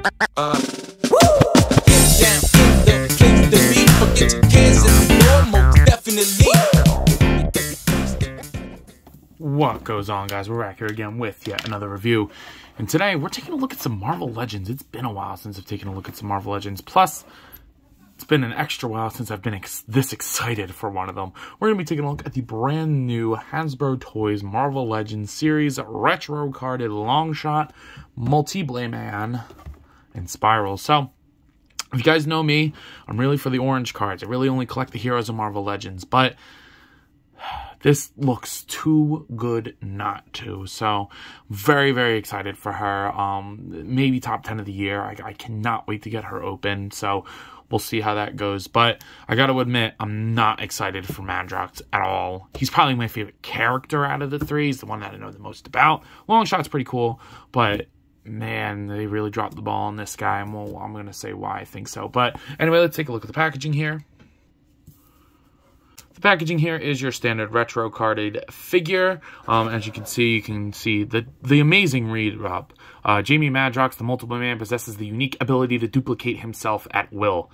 What goes on, guys? We're back here again with yet another review, and today we're taking a look at some Marvel Legends. It's been a while since I've taken a look at some Marvel Legends, plus it's been an extra while since I've been this excited for one of them. We're going to be taking a look at the brand new Hasbro Toys Marvel Legends series retro carded Longshot, Multi-Blade Man, and Spiral. So if you guys know me, I'm really for the orange cards. I really only collect the heroes of Marvel Legends, but this looks too good not to. So very, very excited for her. Maybe top 10 of the year. I cannot wait to get her open. So we'll see how that goes. But I got to admit, I'm not excited for Madrox at all. He's probably my favorite character out of the three. He's the one that I know the most about. Longshot's pretty cool, but man, they really dropped the ball on this guy. And well, I'm going to say why I think so. But anyway, let's take a look at the packaging here. The packaging here is your standard retro carded figure. As you can see the amazing read up. Jamie Madrox, the Multiple Man, possesses the unique ability to duplicate himself at will.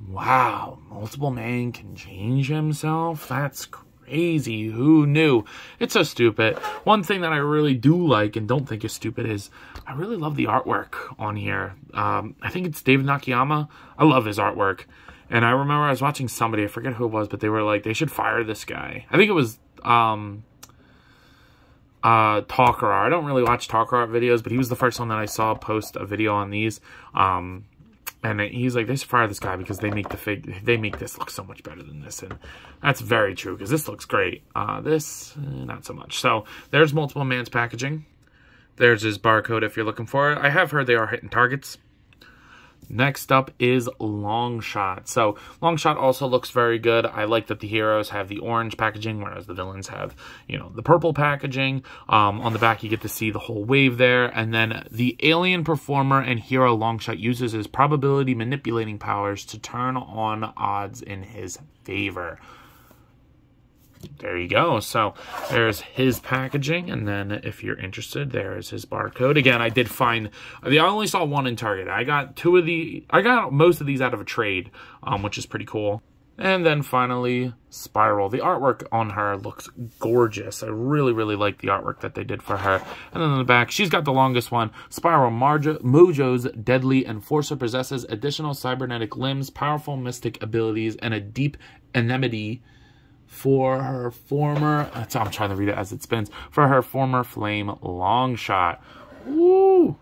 Wow, Multiple Man can change himself? That's crazy. Who knew? It's so stupid. One thing that I really do like and don't think is stupid is I really love the artwork on here. I think it's David Nakayama. I love his artwork. And I remember I was watching somebody, I forget who it was, but they were like, they should fire this guy. I think it was Talker Art. I don't really watch Talker Art videos, but he was the first one that I saw post a video on these. And he's like, they should fire this guy because they make this look so much better than this. And that's very true because this looks great. This, not so much. So there's Multiple Man's packaging. There's his barcode if you're looking for it. I have heard they are hitting targets. Next up is Longshot. So Longshot also looks very good. I like that the heroes have the orange packaging, whereas the villains have, you know, the purple packaging. On the back, you get to see the whole wave there. And then the alien performer and hero Longshot uses his probability manipulating powers to turn on odds in his favor. There you go. So there's his packaging, and then if you're interested, there's his barcode. Again, I did find, I only saw one in Target. I got most of these out of a trade, which is pretty cool. And then finally, Spiral. The artwork on her looks gorgeous. I really, really like the artwork that they did for her. And then on the back, she's got the longest one. Spiral, Mojo's deadly enforcer, possesses additional cybernetic limbs, powerful mystic abilities, and a deep enmity for her former, I'm trying to read it as it spins, for her former flame Longshot. Woo!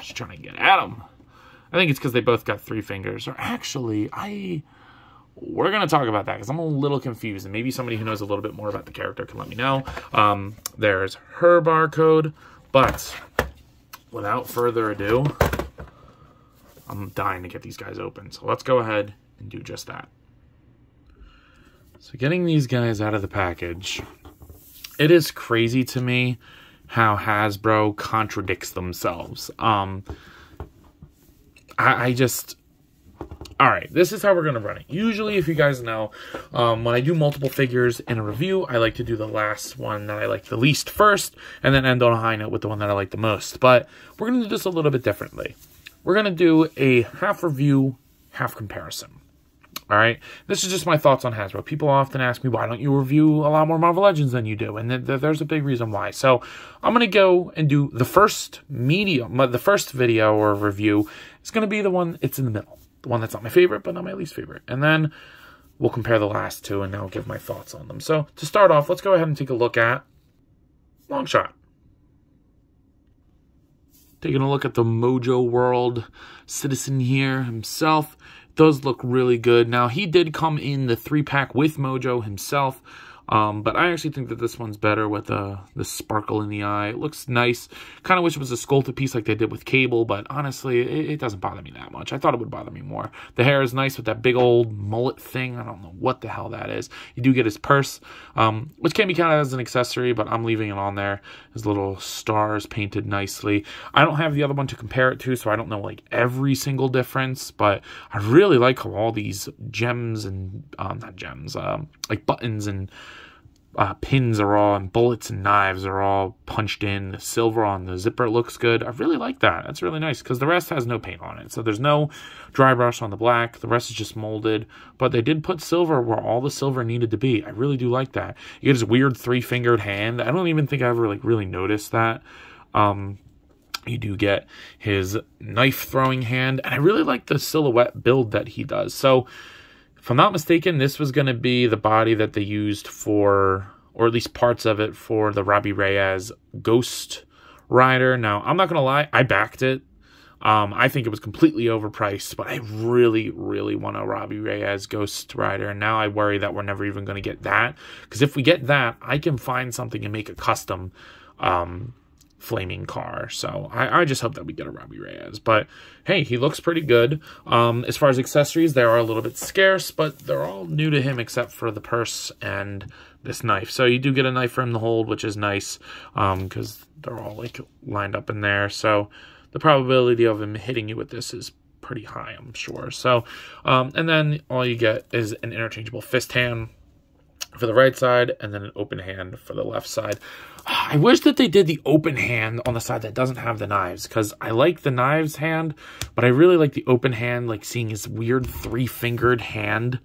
She's trying to get at him. I think it's because they both got 3 fingers. Or actually, we're going to talk about that because I'm a little confused. And maybe somebody who knows a little bit more about the character can let me know. There's her barcode. But without further ado, I'm dying to get these guys open. So let's go ahead and do just that. So getting these guys out of the package, it is crazy to me how Hasbro contradicts themselves. All right, this is how we're going to run it. Usually, if you guys know, when I do multiple figures in a review, I like to do the last one that I like the least first, and then end on a high note with the one that I like the most. But we're going to do this a little bit differently. We're going to do a half review, half comparison. All right, this is just my thoughts on Hasbro. People often ask me, why don't you review a lot more Marvel Legends than you do? And there's a big reason why. So I'm going to go and do the first video or review is going to be the one, it's in the middle. The one that's not my favorite, but not my least favorite. And then we'll compare the last two and I'll give my thoughts on them. So to start off, let's go ahead and take a look at Longshot. Taking a look at the Mojo World citizen here himself. Does look really good. Now, he did come in the 3-pack with Mojo himself, but I actually think that this one's better with the sparkle in the eye. It looks nice. Kind of wish it was a sculpted piece like they did with Cable, but honestly, it doesn't bother me that much. I thought it would bother me more. The hair is nice with that big old mullet thing. I don't know what the hell that is. You do get his purse, which can be counted as an accessory, but I'm leaving it on there. His little stars painted nicely. I don't have the other one to compare it to, so I don't know like every single difference, but I really like how all these gems and, not gems, like buttons and pins are all, and bullets and knives are all punched in. The silver on the zipper looks good. I really like that. That's really nice because the rest has no paint on it. So there's no dry brush on the black. The rest is just molded. But they did put silver where all the silver needed to be. I really do like that. You get this weird 3-fingered hand. I don't even think I ever like really noticed that. You do get his knife throwing hand. And I really like the silhouette build that he does. So if I'm not mistaken, this was going to be the body that they used for, or at least parts of it, for the Robbie Reyes Ghost Rider. Now, I'm not going to lie, I backed it. I think it was completely overpriced, but I really, really want a Robbie Reyes Ghost Rider. And now I worry that we're never even going to get that. Because if we get that, I can find something and make a custom flaming car. So I just hope that we get a Robbie Reyes. But hey, he looks pretty good. As far as accessories, they are a little bit scarce, but they're all new to him except for the purse and this knife. So you do get a knife for him to hold, which is nice because they're all like lined up in there. So the probability of him hitting you with this is pretty high, I'm sure. So and then all you get is an interchangeable fist hand for the right side and then an open hand for the left side. I wish that they did the open hand on the side that doesn't have the knives, because I like the knives hand, but I really like the open hand, like seeing his weird 3-fingered hand.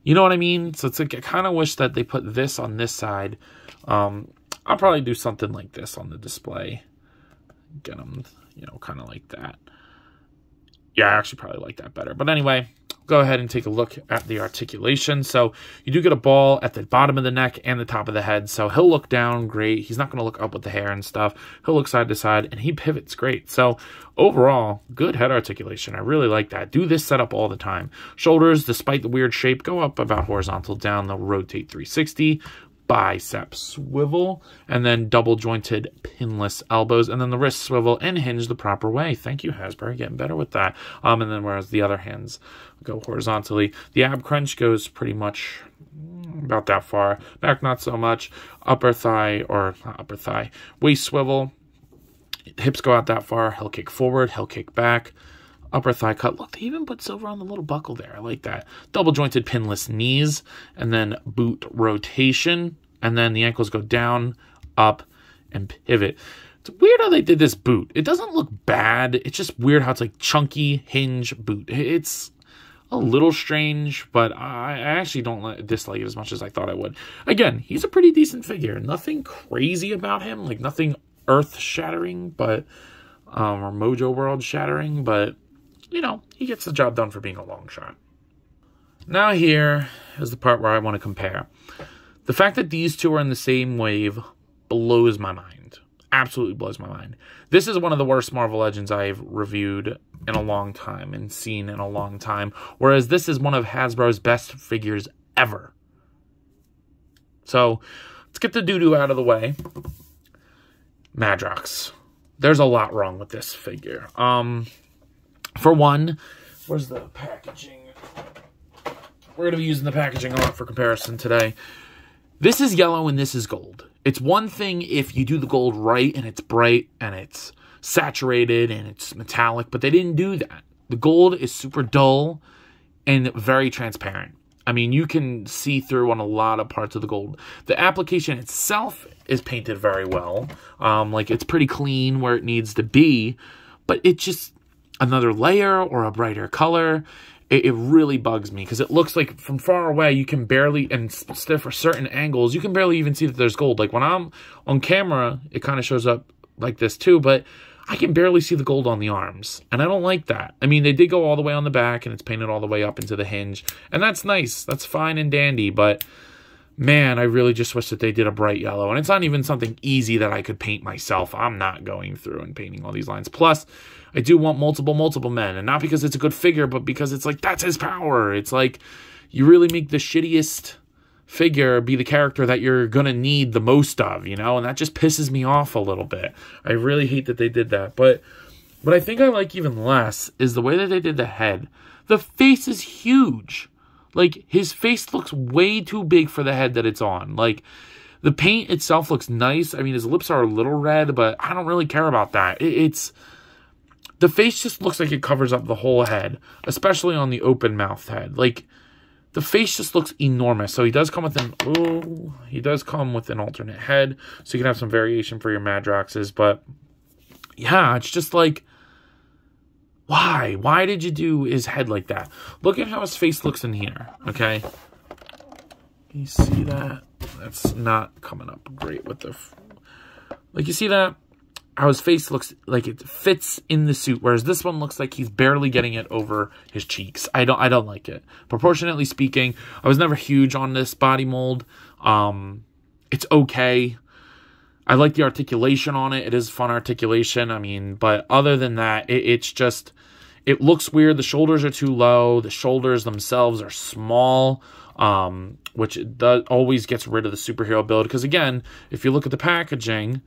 You know what I mean? So it's like, I kind of wish that they put this on this side. I'll probably do something like this on the display. Get them, you know, kind of like that. Yeah, I actually probably like that better. But anyway, go ahead and take a look at the articulation. So you do get a ball at the bottom of the neck and the top of the head. So he'll look down great. He's not going to look up with the hair and stuff. He'll look side to side, and he pivots great. So overall, good head articulation. I really like that. Do this setup all the time. Shoulders, despite the weird shape, go up about horizontal down. They'll rotate 360. Bicep swivel, and then double jointed pinless elbows, and then the wrist swivel and hinge the proper way. Thank you, Hasbro, getting better with that. And then whereas the other hands go horizontally, the ab crunch goes pretty much about that far. Back not so much. Upper thigh, or not upper thigh, waist swivel. Hips go out that far. He'll kick forward, he'll kick back. Upper thigh cut. Look, they even put silver on the little buckle there. I like that. Double jointed pinless knees, and then boot rotation, and then the ankles go down, up, and pivot. It's weird how they did this boot. It doesn't look bad. It's just weird how it's like chunky hinge boot. It's a little strange, but I actually don't dislike it as much as I thought I would. Again, he's a pretty decent figure. Nothing crazy about him, like nothing earth-shattering, but or Mojo World shattering, but you know, he gets the job done for being a long shot. Now here is the part where I want to compare. The fact that these two are in the same wave blows my mind. Absolutely blows my mind. This is one of the worst Marvel Legends I've reviewed in a long time and seen in a long time, whereas this is one of Hasbro's best figures ever. So let's get the doo-doo out of the way. Madrox. There's a lot wrong with this figure. For one, where's the packaging? We're going to be using the packaging a lot for comparison today. This is yellow and this is gold. It's one thing if you do the gold right and it's bright and it's saturated and it's metallic, but they didn't do that. The gold is super dull and very transparent. I mean, you can see through on a lot of parts of the gold. The application itself is painted very well. Like, it's pretty clean where it needs to be, but it just, another layer or a brighter color, it really bugs me because it looks like from far away you can barely, and for certain angles, you can barely even see that there's gold. Like when I'm on camera, it kind of shows up like this too, but I can barely see the gold on the arms, and I don't like that. I mean, they did go all the way on the back, and it's painted all the way up into the hinge, and that's nice. That's fine and dandy, but man, I really just wish that they did a bright yellow, and it's not even something easy that I could paint myself. I'm not going through and painting all these lines. Plus, I do want multiple men, and not because it's a good figure, but because it's like, that's his power. It's like, you really make the shittiest figure be the character that you're gonna need the most of, you know, and that just pisses me off a little bit. I really hate that they did that. But what I think I like even less is the way that they did the head. The face is huge. Like, his face looks way too big for the head that it's on. Like, the paint itself looks nice. I mean, his lips are a little red, but I don't really care about that. The face just looks like it covers up the whole head, especially on the open mouth head. Like, the face just looks enormous. So he does come with an alternate head, so you can have some variation for your Madroxes. But yeah, it's just like, why? Why did you do his head like that? Look at how his face looks in here, okay? You see that? That's not coming up great with the... Like, you see that? How his face looks like it fits in the suit, whereas this one looks like he's barely getting it over his cheeks. I don't like it. Proportionately speaking, I was never huge on this body mold. It's okay. I like the articulation on it. It is fun articulation. I mean, but other than that, it's just, it looks weird. The shoulders are too low. The shoulders themselves are small, which always gets rid of the superhero build. Because again, if you look at the packaging,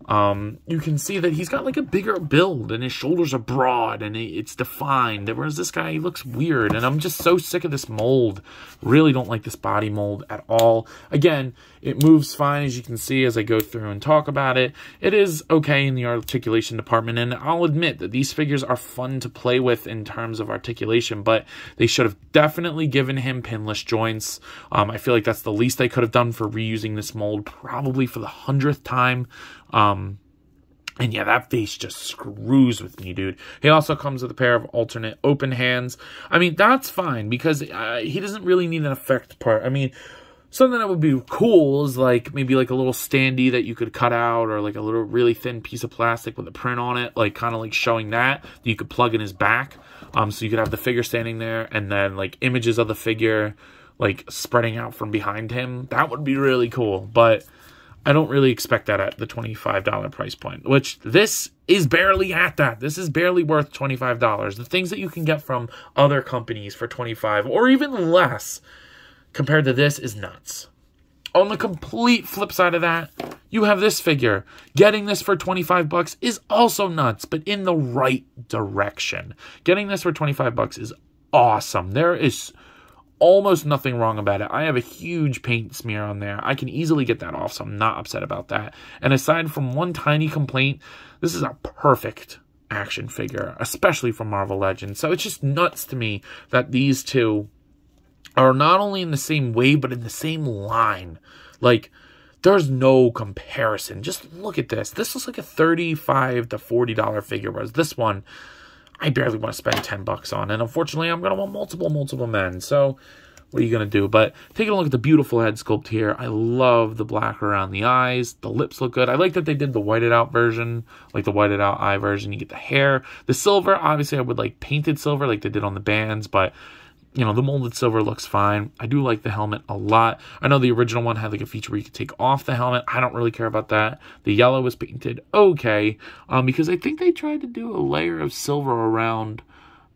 you can see that he's got like a bigger build and his shoulders are broad and it's defined. Whereas this guy, he looks weird, and I'm just so sick of this mold. Really don't like this body mold at all. Again, it moves fine, as you can see as I go through and talk about it. It is okay in the articulation department, and I'll admit that these figures are fun to play with in terms of articulation, but they should have definitely given him pinless joints. I feel like that's the least they could have done for reusing this mold, probably for the 100th time. And yeah, that face just screws with me, dude. He also comes with a pair of alternate open hands. I mean, that's fine, because he doesn't really need an effect part. I mean, something that would be cool is like maybe like a little standee that you could cut out, or like a little really thin piece of plastic with a print on it, like kind of like showing that you could plug in his back. So you could have the figure standing there and then like images of the figure like spreading out from behind him. That would be really cool, but I don't really expect that at the $25 price point, which this is barely at that. This is barely worth $25. The things that you can get from other companies for $25 or even less compared to this is nuts. On the complete flip side of that, you have this figure. Getting this for $25 is also nuts, but in the right direction. Getting this for $25 is awesome. There is almost nothing wrong about it. I have a huge paint smear on there. I can easily get that off, so I'm not upset about that. And aside from one tiny complaint, this is a perfect action figure, especially from Marvel Legends. So it's just nuts to me that these two are not only in the same wave, but in the same line. Like, there's no comparison. Just look at this. This looks like a $35 to $40 figure, whereas this one, I barely want to spend $10 on. And unfortunately, I'm going to want multiple men. So what are you going to do? But taking a look at the beautiful head sculpt here. I love the black around the eyes. The lips look good. I like that they did the whited out version, like the whited out eye version. You get the hair. The silver, obviously I would like painted silver like they did on the bands, but you know, the molded silver looks fine. I do like the helmet a lot. I know the original one had like a feature where you could take off the helmet. I don't really care about that. The yellow was painted okay, because I think they tried to do a layer of silver around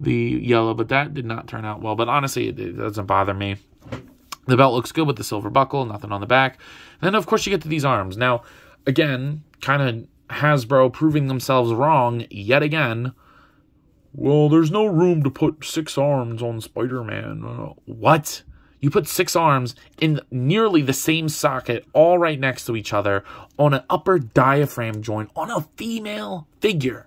the yellow, but that did not turn out well. But honestly, it doesn't bother me. The belt looks good with the silver buckle, nothing on the back. And then, of course, you get to these arms. Now, again, kind of Hasbro proving themselves wrong yet again. Well, there's no room to put 6 arms on Spider-Man. What? You put 6 arms in nearly the same socket, all right next to each other, on an upper diaphragm joint on a female figure.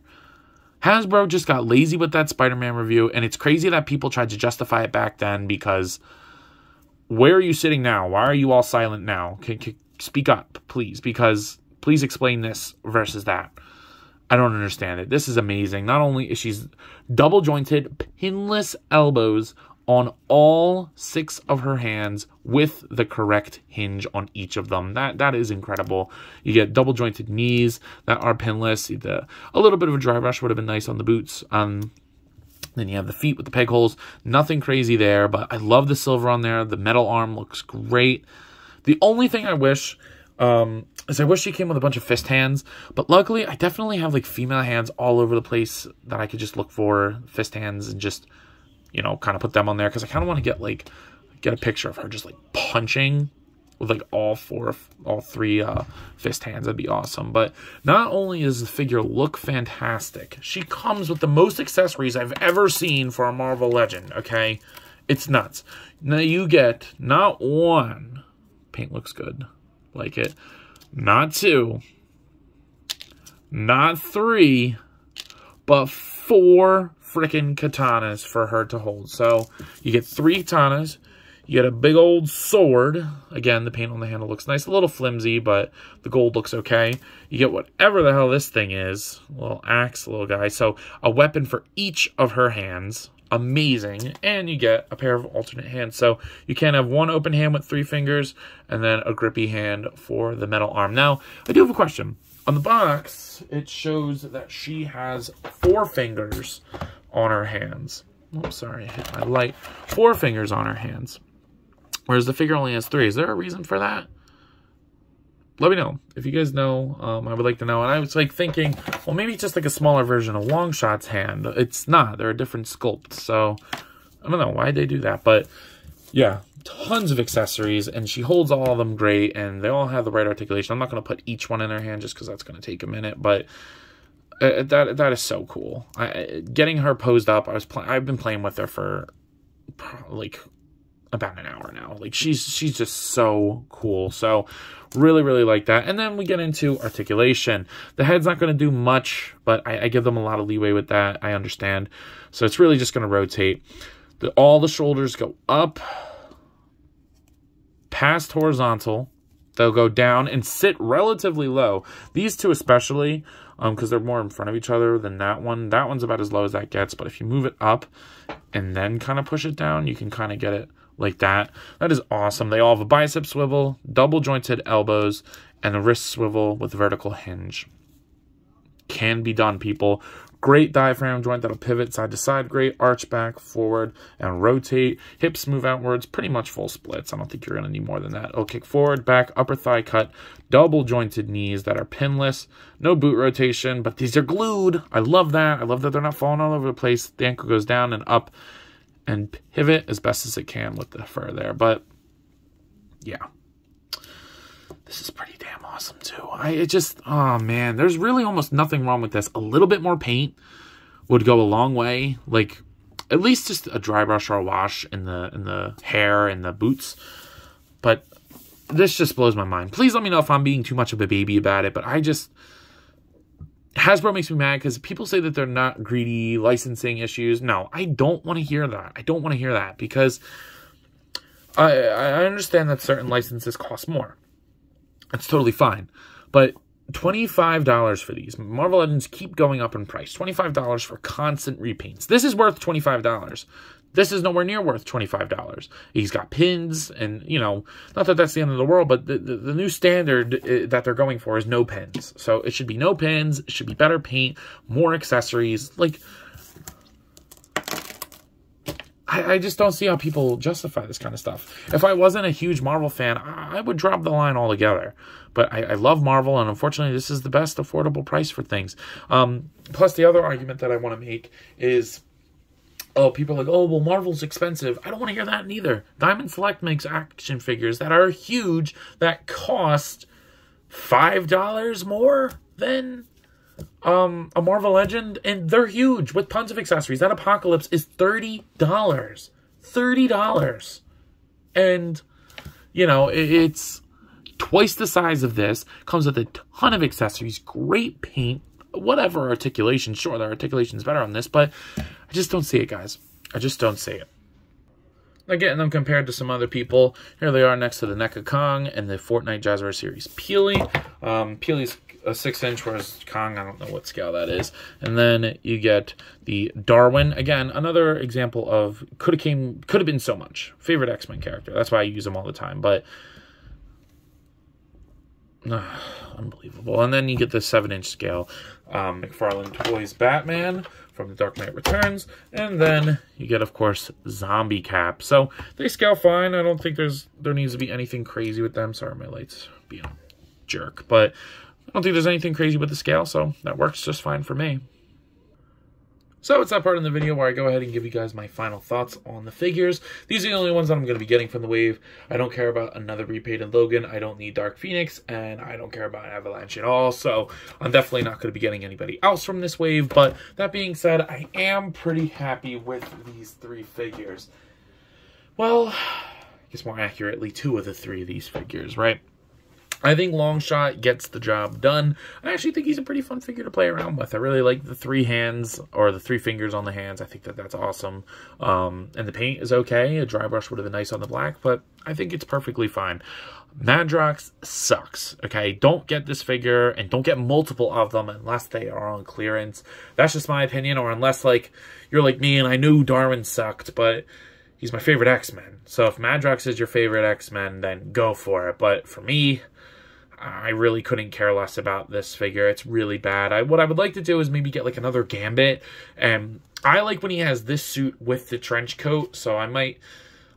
Hasbro just got lazy with that Spider-Man review, and it's crazy that people tried to justify it back then, because where are you sitting now? Why are you all silent now? Speak up, please, because please explain this versus that. I don't understand it. This is amazing. Not only is she double jointed, pinless elbows on all 6 of her hands with the correct hinge on each of them. That is incredible. You get double jointed knees that are pinless. A little bit of a dry brush would have been nice on the boots. Then you have the feet with the peg holes. Nothing crazy there, but I love the silver on there. The metal arm looks great. The only thing I wish is I wish she came with a bunch of fist hands, but luckily I definitely have like female hands all over the place that I could just look for fist hands and just, you know, kind of put them on there, because I kind of want to get a picture of her just like punching with like all 3 fist hands. That'd be awesome. But not only does the figure look fantastic, she comes with the most accessories I've ever seen for a Marvel Legend. Okay, it's nuts. Now you get not 1, paint looks good, like it, not 2, not 3, but 4 freaking katanas for her to hold. So you get 3 katanas, You get a big old sword. Again, the paint on the handle looks nice. A little flimsy, but the gold looks okay. You get whatever the hell this thing is. A little axe, little guy. So a weapon for each of her hands. Amazing. And you get a pair of alternate hands. So you can have one open hand with 3 fingers and then a grippy hand for the metal arm. Now, I do have a question. On the box, it shows that she has 4 fingers on her hands. Oh, sorry, I hit my light. 4 fingers on her hands, whereas the figure only has 3. Is there a reason for that? Let me know. If you guys know, I would like to know. And I was like thinking, well, maybe it's just like a smaller version of Longshot's hand. It's not. They're a different sculpt. So I don't know why they do that. But yeah, tons of accessories, and she holds all of them great, and they all have the right articulation. I'm not going to put each one in her hand just because that's going to take a minute, but that is so cool. Getting her posed up, I've been playing with her for like about an hour now. Like she's just so cool. So really like that. And then we get into articulation. The head's not going to do much, but I give them a lot of leeway with that. I understand. So it's really just going to rotate. All the shoulders go up, past horizontal. They'll go down and sit relatively low. These two especially, because they're more in front of each other than that one. That one's about as low as that gets, but if you move it up and then kind of push it down, you can kind of get it like that. That is awesome. They all have a bicep swivel, double jointed elbows, and a wrist swivel with vertical hinge. Can be done, people. Great diaphragm joint that'll pivot side to side. Great arch back, forward, and rotate. Hips move outwards. Pretty much full splits. I don't think you're going to need more than that. It'll kick forward, back, upper thigh cut. Double jointed knees that are pinless. No boot rotation, but these are glued. I love that. I love that they're not falling all over the place. The ankle goes down and up and pivot as best as it can with the fur there. But yeah, this is pretty damn awesome too. Oh man, there's really almost nothing wrong with this. A little bit more paint would go a long way. Like at least just a dry brush or a wash in the hair and the boots. But this just blows my mind. Please let me know if I'm being too much of a baby about it. But Hasbro makes me mad because people say that they're not greedy, licensing issues. No, I don't want to hear that. I don't want to hear that because I understand that certain licenses cost more. It's totally fine. But $25 for these. Marvel Legends keep going up in price. $25 for constant repaints. This is worth $25. This is nowhere near worth $25. He's got pins and, you know, not that that's the end of the world, but the new standard that they're going for is no pins. So it should be no pins. It should be better paint, more accessories. Like, I just don't see how people justify this kind of stuff. If I wasn't a huge Marvel fan, I would drop the line altogether. But I love Marvel, and unfortunately, this is the best affordable price for things. Plus, the other argument that I want to make is, oh, people are like, oh, well, Marvel's expensive. I don't want to hear that neither. Diamond Select makes action figures that are huge, that cost $5 more than a Marvel Legend, and they're huge with tons of accessories. That Apocalypse is $30. $30. And, you know, it's twice the size of this. Comes with a ton of accessories, great paint, whatever articulation. Sure, the articulation is better on this, but I just don't see it, guys. I just don't see it. Now, getting them compared to some other people, here they are next to the NECA Kong and the Fortnite Jazzwares Series Peely. Peely's a 6-inch, whereas Kong, I don't know what scale that is. And then you get the Darwin. Again, another example of could have been so much. Favorite X-Men character. That's why I use them all the time. But unbelievable. And then you get the 7-inch scale McFarlane Toys Batman from The Dark Knight Returns. And then you get, of course, Zombie Cap. So they scale fine. I don't think there needs to be anything crazy with them. Sorry, my light's being a jerk. But I don't think there's anything crazy with the scale, so that works just fine for me. So it's that part in the video where I go ahead and give you guys my final thoughts on the figures. These are the only ones that I'm going to be getting from the wave. I don't care about another repainted Logan. I don't need Dark Phoenix, and I don't care about Avalanche at all. So I'm definitely not going to be getting anybody else from this wave. But that being said, I am pretty happy with these 3 figures. Well, I guess more accurately, 2 of the 3 of these figures, right? I think Longshot gets the job done. I actually think he's a pretty fun figure to play around with. I really like the 3 hands, or the 3 fingers on the hands. I think that that's awesome. And the paint is okay. A dry brush would have been nice on the black, but I think it's perfectly fine. Madrox sucks, okay? Don't get this figure, and don't get multiple of them unless they are on clearance. That's just my opinion, or unless, like, you're like me and I knew Darwin sucked, but he's my favorite X-Men. So if Madrox is your favorite X-Men, then go for it. But for me, I really couldn't care less about this figure. It's really bad. What I would like to do is maybe get like another Gambit. And I like when he has this suit with the trench coat. So I might,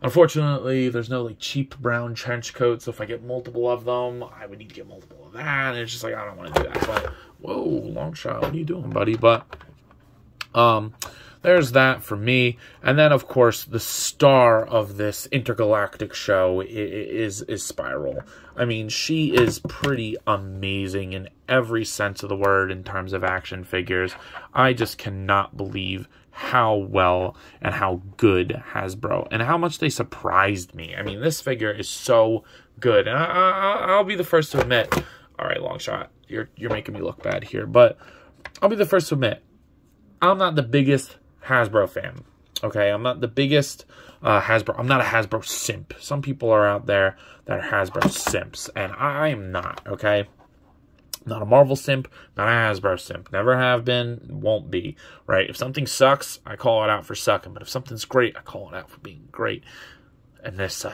unfortunately, there's no like cheap brown trench coat. So if I get multiple of them, I would need to get multiple of that. And it's just like, I don't want to do that. But whoa, Longshot, what are you doing, buddy? But there's that for me. And then, of course, the star of this intergalactic show is Spiral. I mean, she is pretty amazing in every sense of the word in terms of action figures. I just cannot believe how well and how good Hasbro, and how much they surprised me. I mean, this figure is so good. And I'll be the first to admit, all right, Longshot, you're making me look bad here, but I'll be the first to admit, I'm not the biggest Hasbro fan, okay? I'm not the biggest Hasbro. I'm not a Hasbro simp. Some people are out there that are Hasbro simps, and I am not, okay? Not a Marvel simp, not a Hasbro simp. Never have been, won't be, right? If something sucks, I call it out for sucking, but if something's great, I call it out for being great. And this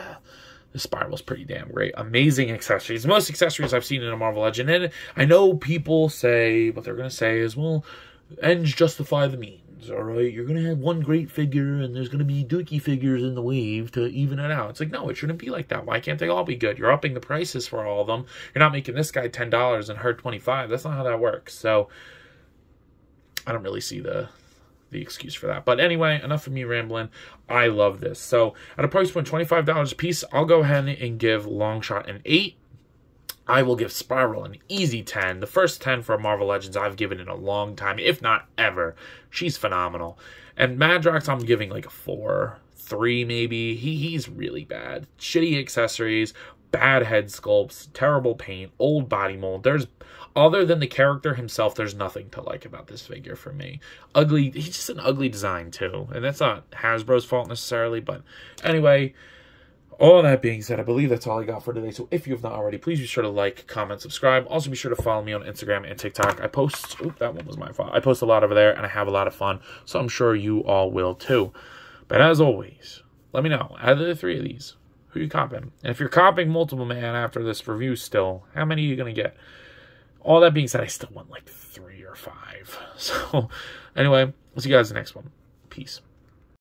Spiral's pretty damn great. Amazing accessories. Most accessories I've seen in a Marvel Legend. And I know people say, what they're going to say is, well, ends justify the means. All right, you're going to have one great figure and there's going to be dookie figures in the wave to even it out. It's like, no, it shouldn't be like that. Why can't they all be good? You're upping the prices for all of them. You're not making this guy $10 and her $25. That's not how that works. So I don't really see the excuse for that. But anyway, enough of me rambling. I love this. So at a price point $25 a piece, I'll go ahead and give Longshot an 8. I will give Spiral an easy 10. The first 10 for Marvel Legends I've given in a long time, if not ever. She's phenomenal. And Madrox I'm giving like a 4, 3 maybe. He's really bad. Shitty accessories, bad head sculpts, terrible paint, old body mold. Other than the character himself, there's nothing to like about this figure for me. Ugly. He's just an ugly design too. And that's not Hasbro's fault necessarily. But anyway, all that being said, I believe that's all I got for today. So if you have not already, please be sure to like, comment, subscribe. Also be sure to follow me on Instagram and TikTok. I post, that one was my fault. I post a lot over there and I have a lot of fun. So I'm sure you all will too. But as always, let me know, out of the 3 of these, who you copping? And if you're copping multiple man after this review still, how many are you going to get? All that being said, I still want like 3 or 5. So anyway, we'll see you guys in the next one. Peace.